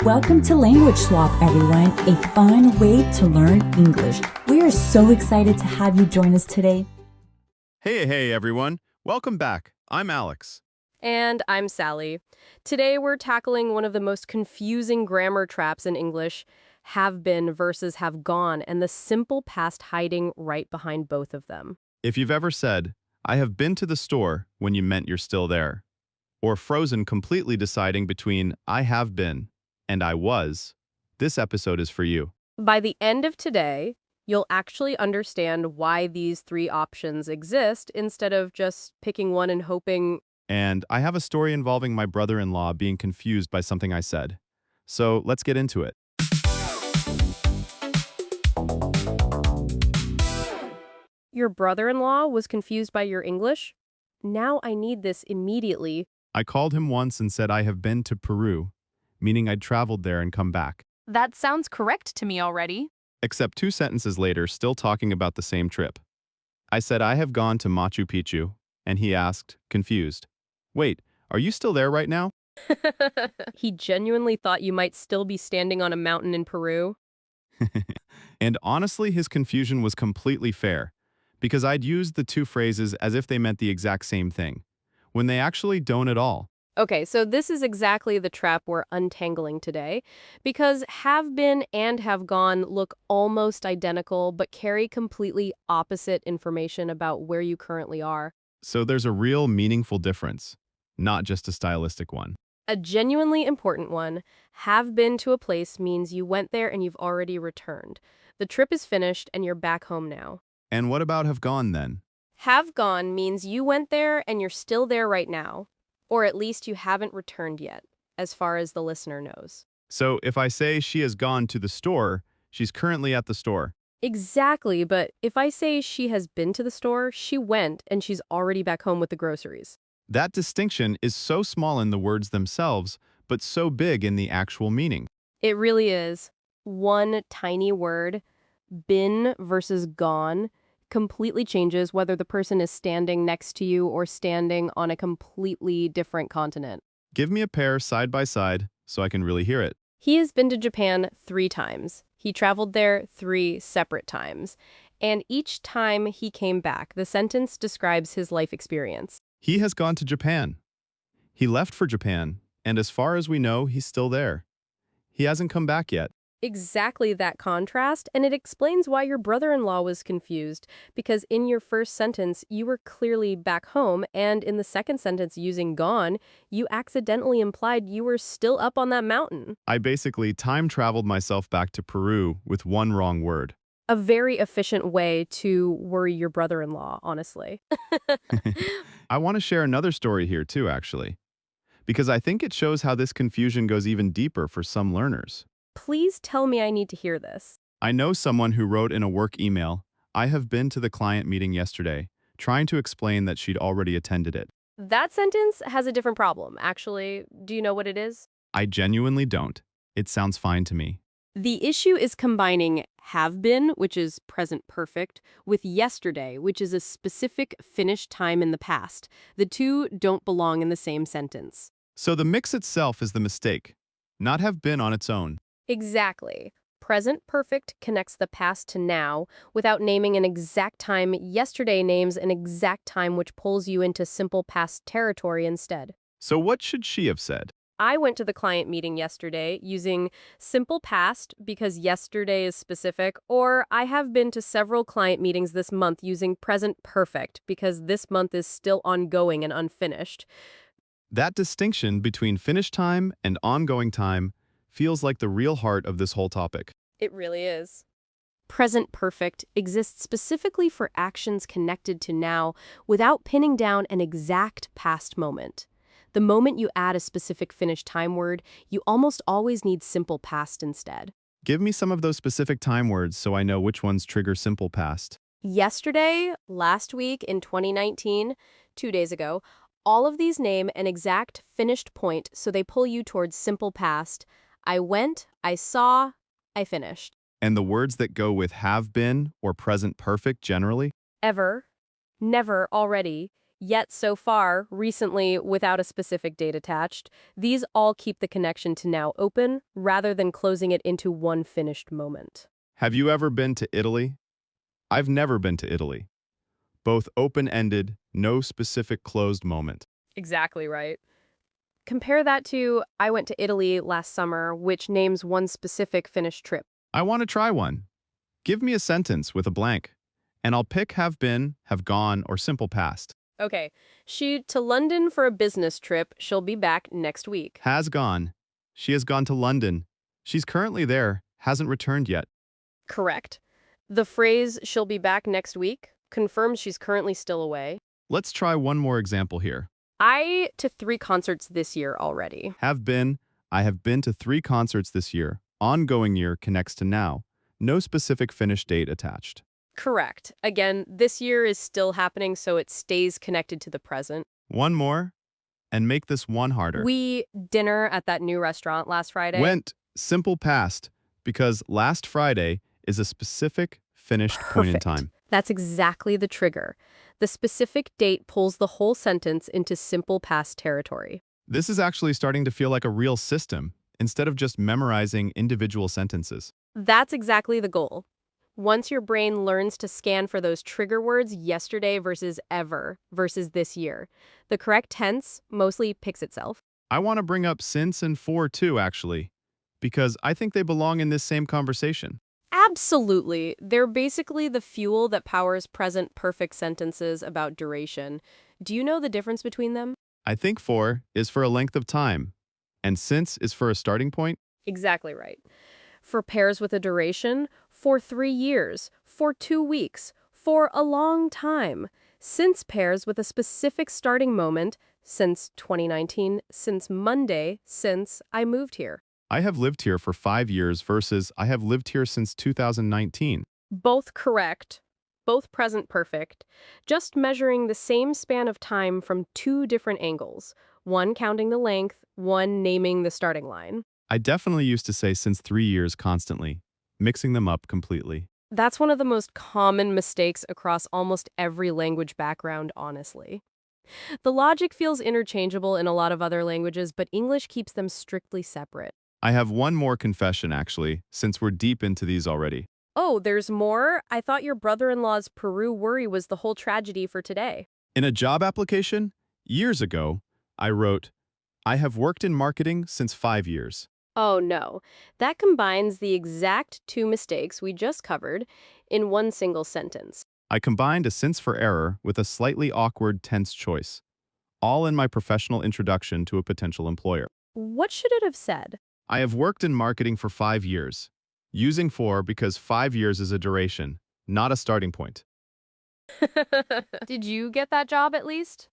Welcome to Language Swap, everyone, a fun way to learn English. We are so excited to have you join us today. Hey, everyone. Welcome back. I'm Alex. And I'm Sally. Today we're tackling one of the most confusing grammar traps in English, have been versus have gone, and the simple past hiding right behind both of them. If you've ever said, I have been to the store when you meant you're still there, or frozen completely deciding between I have been and I was, this episode is for you. By the end of today, you'll actually understand why these three options exist instead of just picking one and hoping. And I have a story involving my brother-in-law being confused by something I said. So let's get into it. Your brother-in-law was confused by your English? Now I need this immediately. I called him once and said I have been to Peru, meaning I'd traveled there and come back. That sounds correct to me already. Except 2 sentences later, still talking about the same trip. I said I have gone to Machu Picchu, and he asked, confused, wait, are you still there right now? He genuinely thought you might still be standing on a mountain in Peru. And honestly, his confusion was completely fair, because I'd used the 2 phrases as if they meant the exact same thing, when they actually don't at all. Okay, so this is exactly the trap we're untangling today, because have been and have gone look almost identical but carry completely opposite information about where you currently are. So there's a real meaningful difference, not just a stylistic one. A genuinely important one, have been to a place means you went there and you've already returned. The trip is finished and you're back home now. And what about have gone then? Have gone means you went there and you're still there right now. Or at least you haven't returned yet, as far as the listener knows. So if I say she has gone to the store, she's currently at the store. Exactly, but if I say she has been to the store, she went and she's already back home with the groceries. That distinction is so small in the words themselves, but so big in the actual meaning. It really is. One tiny word, been versus gone, completely changes whether the person is standing next to you or standing on a completely different continent. Give me a pair side by side so I can really hear it. He has been to Japan 3 times. He traveled there 3 separate times. And each time he came back, the sentence describes his life experience. He has gone to Japan. He left for Japan, and as far as we know, he's still there. He hasn't come back yet. Exactly that contrast, and it explains why your brother-in-law was confused, because in your first sentence, you were clearly back home, and in the second sentence using gone, you accidentally implied you were still up on that mountain. I basically time-traveled myself back to Peru with one wrong word. A very efficient way to worry your brother-in-law, honestly. I want to share another story here too, actually, because I think it shows how this confusion goes even deeper for some learners. Please tell me I need to hear this. I know someone who wrote in a work email, I have been to the client meeting yesterday, trying to explain that she'd already attended it. That sentence has a different problem, actually. Do you know what it is? I genuinely don't. It sounds fine to me. The issue is combining have been, which is present perfect, with yesterday, which is a specific finished time in the past. The two don't belong in the same sentence. So the mix itself is the mistake, not have been on its own. Exactly. Present perfect connects the past to now without naming an exact time. Yesterday names an exact time, which pulls you into simple past territory instead. So what should she have said? I went to the client meeting yesterday using simple past because yesterday is specific, or I have been to several client meetings this month using present perfect because this month is still ongoing and unfinished. That distinction between finished time and ongoing time feels like the real heart of this whole topic. It really is. Present perfect exists specifically for actions connected to now without pinning down an exact past moment. The moment you add a specific finished time word, you almost always need simple past instead. Give me some of those specific time words so I know which ones trigger simple past. Yesterday, last week, in 2019, 2 days ago, all of these name an exact finished point, so they pull you towards simple past. I went, I saw, I finished. And the words that go with have been or present perfect generally? Ever, never, already, Yet so far, recently, without a specific date attached, these all keep the connection to now open rather than closing it into one finished moment. Have you ever been to Italy? I've never been to Italy. Both open-ended, no specific closed moment. Exactly right. Compare that to I went to Italy last summer, which names one specific finished trip. I want to try one. Give me a sentence with a blank, and I'll pick have been, have gone, or simple past. Okay, she to London for a business trip. She'll be back next week. Has gone. She has gone to London. She's currently there, hasn't returned yet. Correct. The phrase she'll be back next week confirms she's currently still away. Let's try one more example here. I to 3 concerts this year already. Have been. I have been to 3 concerts this year. Ongoing year connects to now. No specific finish date attached. Correct. Again, this year is still happening, so it stays connected to the present. One more, and make this one harder. We dinner at that new restaurant last Friday. Went simple past because last Friday is a specific finished point in Perfect. time. That's exactly the trigger. The specific date pulls the whole sentence into simple past territory. This is actually starting to feel like a real system instead of just memorizing individual sentences. That's exactly the goal. Once your brain learns to scan for those trigger words, yesterday versus ever versus this year, the correct tense mostly picks itself. I want to bring up since and for too, actually, because I think they belong in this same conversation. Absolutely. They're basically the fuel that powers present perfect sentences about duration. Do you know the difference between them? I think for is for a length of time, and since is for a starting point. Exactly right. For pairs with a duration, for 3 years, for 2 weeks, for a long time. Since pairs with a specific starting moment, since 2019, since Monday, since I moved here. I have lived here for 5 years versus I have lived here since 2019. Both correct, both present perfect, just measuring the same span of time from 2 different angles, one counting the length, one naming the starting line. I definitely used to say since 3 years constantly, mixing them up completely. That's one of the most common mistakes across almost every language background, honestly. The logic feels interchangeable in a lot of other languages, but English keeps them strictly separate. I have one more confession, actually, since we're deep into these already. Oh, there's more? I thought your brother-in-law's Peru worry was the whole tragedy for today. In a job application, years ago, I wrote, I have worked in marketing since 5 years. Oh no, that combines the exact 2 mistakes we just covered in one single sentence. I combined a since for error with a slightly awkward tense choice, all in my professional introduction to a potential employer. What should it have said? I have worked in marketing for 5 years, using for because 5 years is a duration, not a starting point. Did you get that job at least?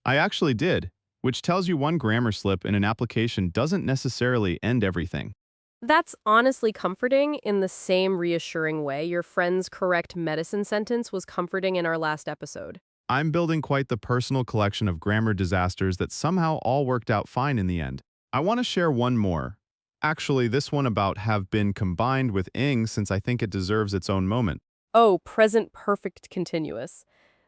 I actually did, which tells you one grammar slip in an application doesn't necessarily end everything. That's honestly comforting in the same reassuring way your friend's correct medicine sentence was comforting in our last episode. I'm building quite the personal collection of grammar disasters that somehow all worked out fine in the end. I want to share one more. Actually, this one about have been combined with ing since I think it deserves its own moment. Oh, present perfect continuous.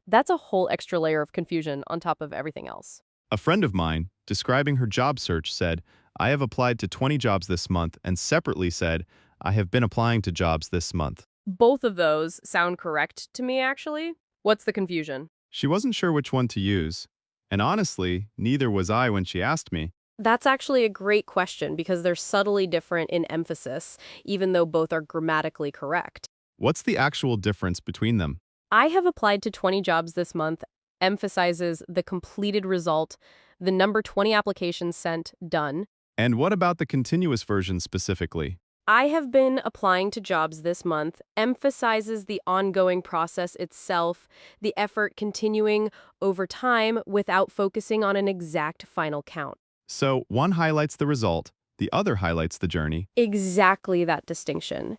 That's a whole extra layer of confusion on top of everything else. A friend of mine, describing her job search, said, I have applied to 20 jobs this month, and separately said, I have been applying to jobs this month. Both of those sound correct to me, actually. What's the confusion? She wasn't sure which one to use, and honestly, neither was I when she asked me. That's actually a great question because they're subtly different in emphasis, even though both are grammatically correct. What's the actual difference between them? I have applied to 20 jobs this month emphasizes the completed result, the number 20 applications sent, done. And what about the continuous version specifically? I have been applying to jobs this month emphasizes the ongoing process itself, the effort continuing over time without focusing on an exact final count. So one highlights the result, the other highlights the journey. Exactly that distinction.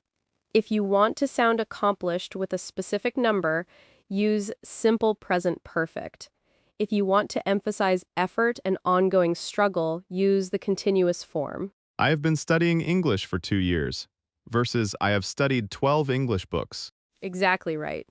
If you want to sound accomplished with a specific number, use simple present perfect. If you want to emphasize effort and ongoing struggle, use the continuous form. I have been studying English for 2 years, versus I have studied 12 English books. Exactly right.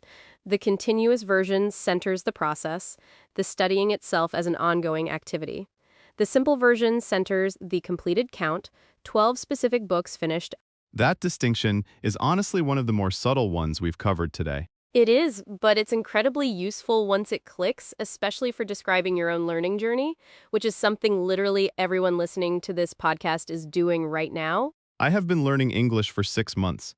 The continuous version centers the process, the studying itself as an ongoing activity. The simple version centers the completed count, 12 specific books finished. That distinction is honestly one of the more subtle ones we've covered today. It is, but it's incredibly useful once it clicks, especially for describing your own learning journey, which is something literally everyone listening to this podcast is doing right now. I have been learning English for 6 months.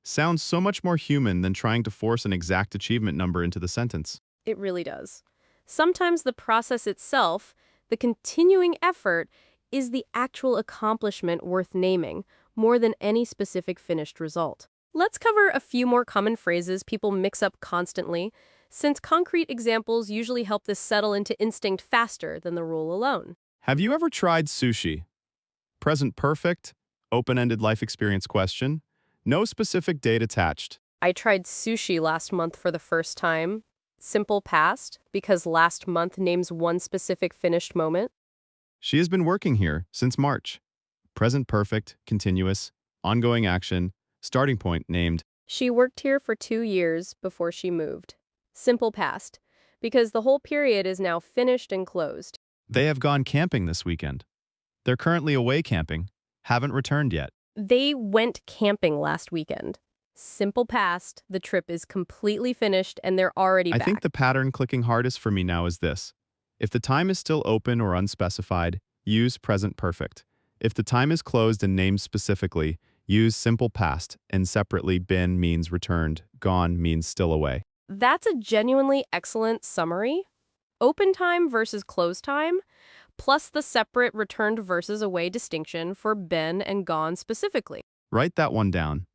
Sounds so much more human than trying to force an exact achievement number into the sentence. It really does. Sometimes the process itself, the continuing effort, is the actual accomplishment worth naming, more than any specific finished result. Let's cover a few more common phrases people mix up constantly, since concrete examples usually help this settle into instinct faster than the rule alone. Have you ever tried sushi? Present perfect, open-ended life experience question, no specific date attached. I tried sushi last month for the first time. Simple past, because last month names one specific finished moment. She has been working here since March. Present perfect, continuous, ongoing action, starting point named. She worked here for 2 years before she moved. Simple past, because the whole period is now finished and closed. They have gone camping this weekend. They're currently away camping, haven't returned yet. They went camping last weekend. Simple past, the trip is completely finished and they're already I back. think the pattern clicking hardest for me now is this. If the time is still open or unspecified, use present perfect. If the time is closed and named specifically, use simple past, and separately been means returned, gone means still away. That's a genuinely excellent summary. Open time versus closed time, plus the separate returned versus away distinction for been and gone specifically. Write that one down.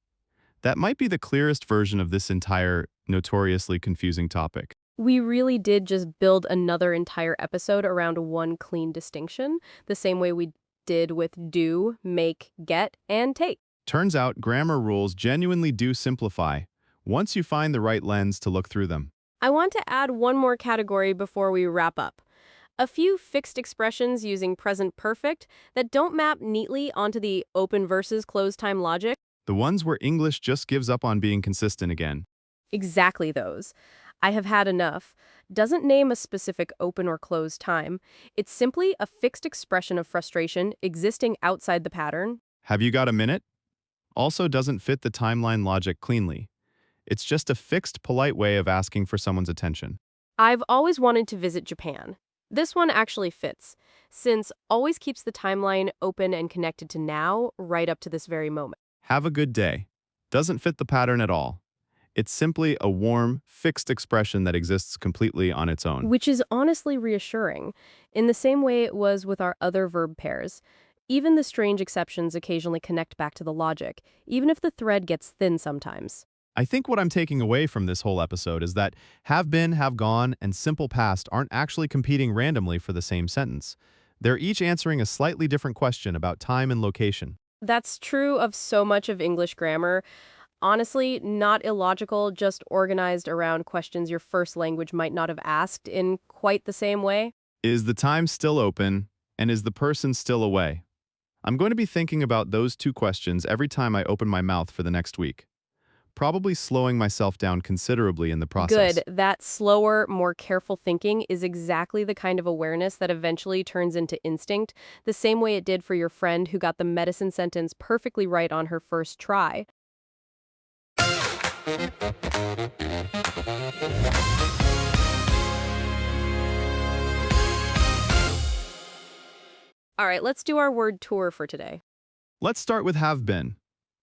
That might be the clearest version of this entire notoriously confusing topic. We really did just build another entire episode around one clean distinction, the same way we did with do, make, get, and take. Turns out grammar rules genuinely do simplify, once you find the right lens to look through them. I want to add one more category before we wrap up. A few fixed expressions using present perfect that don't map neatly onto the open versus closed time logic. The ones where English just gives up on being consistent again. Exactly those. I have had enough. Doesn't name a specific open or closed time. It's simply a fixed expression of frustration existing outside the pattern. Have you got a minute? Also doesn't fit the timeline logic cleanly. It's just a fixed, polite way of asking for someone's attention. I've always wanted to visit Japan. This one actually fits, since always keeps the timeline open and connected to now, right up to this very moment. Have a good day. Doesn't fit the pattern at all. It's simply a warm, fixed expression that exists completely on its own. Which is honestly reassuring, in the same way it was with our other verb pairs. Even the strange exceptions occasionally connect back to the logic, even if the thread gets thin sometimes. I think what I'm taking away from this whole episode is that have been, have gone, and simple past aren't actually competing randomly for the same sentence. They're each answering a slightly different question about time and location. That's true of so much of English grammar. Honestly, not illogical, just organized around questions your first language might not have asked in quite the same way. Is the time still open, and is the person still away? I'm going to be thinking about those two questions every time I open my mouth for the next week. Probably slowing myself down considerably in the process. Good. That slower, more careful thinking is exactly the kind of awareness that eventually turns into instinct, the same way it did for your friend who got the medicine sentence perfectly right on her first try. All right, let's do our word tour for today. Let's start with have been.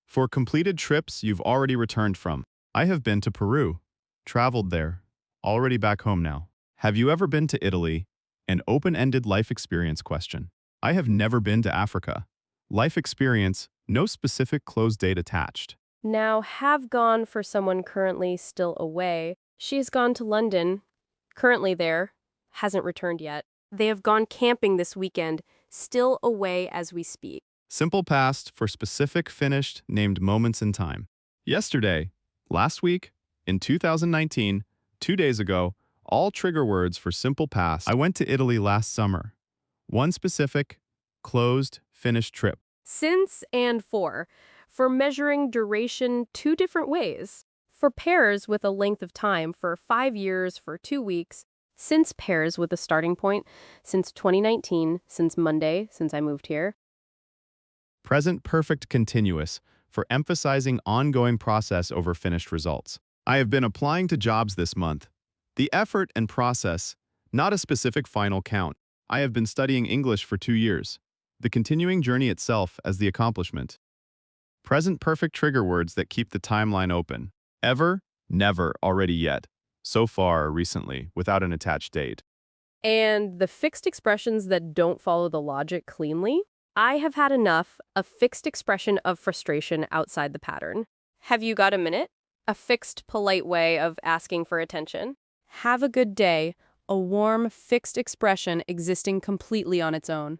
For completed trips you've already returned from. I have been to Peru, traveled there, already back home now. Have you ever been to Italy? An open-ended life experience question. I have never been to Africa. Life experience, no specific close date attached. Now, have gone for someone currently still away. She has gone to London, currently there, hasn't returned yet. They have gone camping this weekend, still away as we speak. Simple past for specific finished named moments in time. Yesterday, last week, in 2019, 2 days ago, all trigger words for simple past. I went to Italy last summer. One specific, closed, finished trip. Since and for measuring duration 2 different ways. For pairs with a length of time for 5 years, for 2 weeks, since pairs with a starting point, since 2019, since Monday, since I moved here. Present perfect continuous for emphasizing ongoing process over finished results. I have been applying to jobs this month. The effort and process, not a specific final count. I have been studying English for 2 years. The continuing journey itself as the accomplishment. Present perfect trigger words that keep the timeline open. Ever, never, already yet. So far, recently, without an attached date. And the fixed expressions that don't follow the logic cleanly? I have had enough, a fixed expression of frustration outside the pattern. Have you got a minute? A fixed, polite way of asking for attention. Have a good day, a warm, fixed expression existing completely on its own.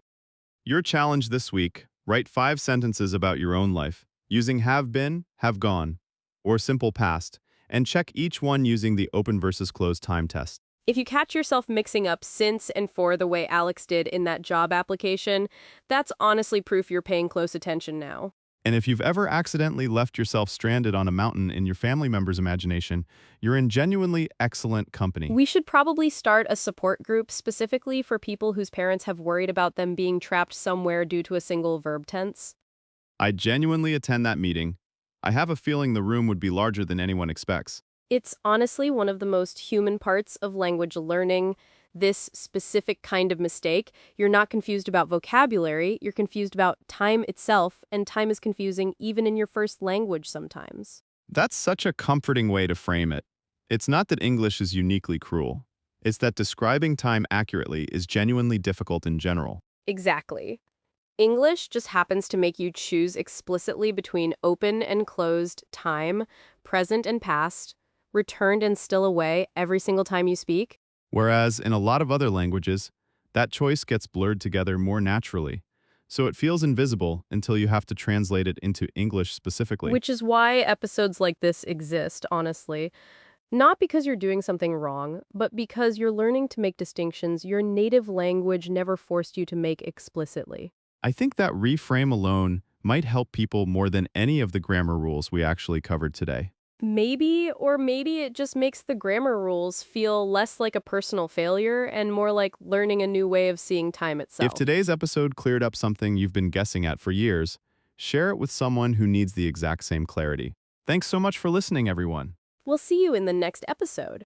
Your challenge this week, write 5 sentences about your own life, using have been, have gone, or simple past, and check each one using the open versus closed time test. If you catch yourself mixing up since and for the way Alex did in that job application, that's honestly proof you're paying close attention now. And if you've ever accidentally left yourself stranded on a mountain in your family member's imagination, you're in genuinely excellent company. We should probably start a support group specifically for people whose parents have worried about them being trapped somewhere due to a single verb tense. I'd genuinely attend that meeting. I have a feeling the room would be larger than anyone expects. It's honestly one of the most human parts of language learning. This specific kind of mistake, you're not confused about vocabulary, you're confused about time itself, and time is confusing even in your first language sometimes. That's such a comforting way to frame it. It's not that English is uniquely cruel. It's that describing time accurately is genuinely difficult in general. Exactly. English just happens to make you choose explicitly between open and closed time, present and past, returned and still away every single time you speak. Whereas in a lot of other languages, that choice gets blurred together more naturally, so it feels invisible until you have to translate it into English specifically. Which is why episodes like this exist, honestly. Not because you're doing something wrong, but because you're learning to make distinctions your native language never forced you to make explicitly. I think that reframe alone might help people more than any of the grammar rules we actually covered today. Maybe, or maybe it just makes the grammar rules feel less like a personal failure and more like learning a new way of seeing time itself. If today's episode cleared up something you've been guessing at for years, share it with someone who needs the exact same clarity. Thanks so much for listening, everyone. We'll see you in the next episode.